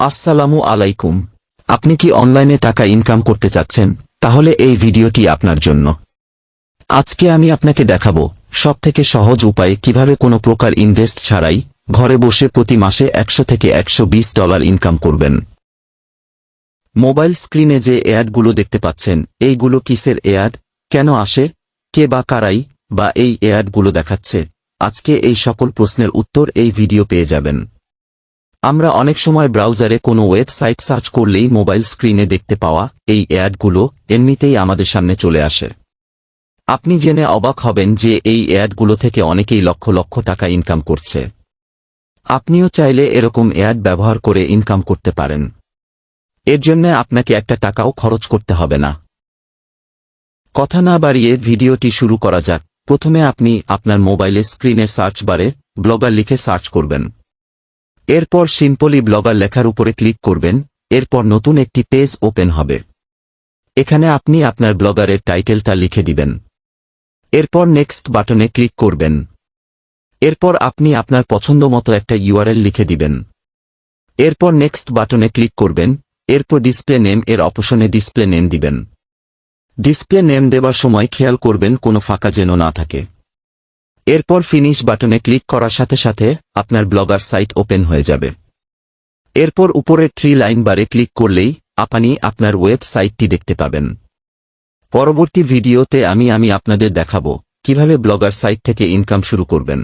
আসসালামু আলাইকুম। আপনি কি অনলাইনে টাকা ইনকাম করতে চাচ্ছেন? তাহলে এই ভিডিওটি আপনার জন্য। আজকে আমি আপনাকে দেখাবো সবথেকে সহজ উপায়ে কিভাবে কোনো প্রকার ইনভেস্ট ছাড়াই ঘরে বসে প্রতি মাসে 100 থেকে $120 ইনকাম করবেন। মোবাইল স্ক্রিনে যে অ্যাডগুলো দেখতে পাচ্ছেন, এইগুলো কিসের অ্যাড, কেন আসে, কে বা কারাই বা এই অ্যাডগুলো দেখাচ্ছে? আজকে এই সকল প্রশ্নের উত্তর এই ভিডিও পেয়ে যাবেন। আমরা অনেক সময় ব্রাউজারে কোনো ওয়েবসাইট সার্চ করলেই মোবাইল স্ক্রিনে দেখতে পাওয়া এই অ্যাডগুলো এমনিতেই আমাদের সামনে চলে আসে। আপনি জেনে অবাক হবেন যে এই অ্যাডগুলো থেকে অনেকেই লক্ষ লক্ষ টাকা ইনকাম করছে। আপনিও চাইলে এরকম অ্যাড ব্যবহার করে ইনকাম করতে পারেন। এর জন্য আপনাকে একটা টাকাও খরচ করতে হবে না। কথা না বাড়িয়ে ভিডিওটি শুরু করা যাক। প্রথমে আপনি আপনার মোবাইলে স্ক্রিনে সার্চ বারে ব্লগার লিখে সার্চ করবেন। এরপর সিম্পলি ব্লগার লেখার উপরে ক্লিক করবেন। এরপর নতুন একটি পেজ ওপেন হবে। এখানে আপনি আপনার ব্লগারের টাইটেলটা লিখে দিবেন। এরপর নেক্সট বাটনে ক্লিক করবেন। এরপর আপনি আপনার পছন্দমতো একটা ইউআরএল লিখে দিবেন। এরপর নেক্সট বাটনে ক্লিক করবেন। এরপর ডিসপ্লে নেম এর অপশনে ডিসপ্লে নেম দিবেন। ডিসপ্লে নেম দেবার সময় খেয়াল করবেন কোনো ফাঁকা যেন না থাকে। এরপর ফিনিশ বাটনে ক্লিক করার সাথে সাথে আপনার ব্লগার সাইট ওপেন হয়ে যাবে। এরপর উপরের 3 লাইন বারে ক্লিক করলেই আপনি আপনার ওয়েবসাইটটি দেখতে পাবেন। পরবর্তী ভিডিওতে আমি আপনাদের দেখাবো কিভাবে ব্লগার সাইট থেকে ইনকাম শুরু করবেন।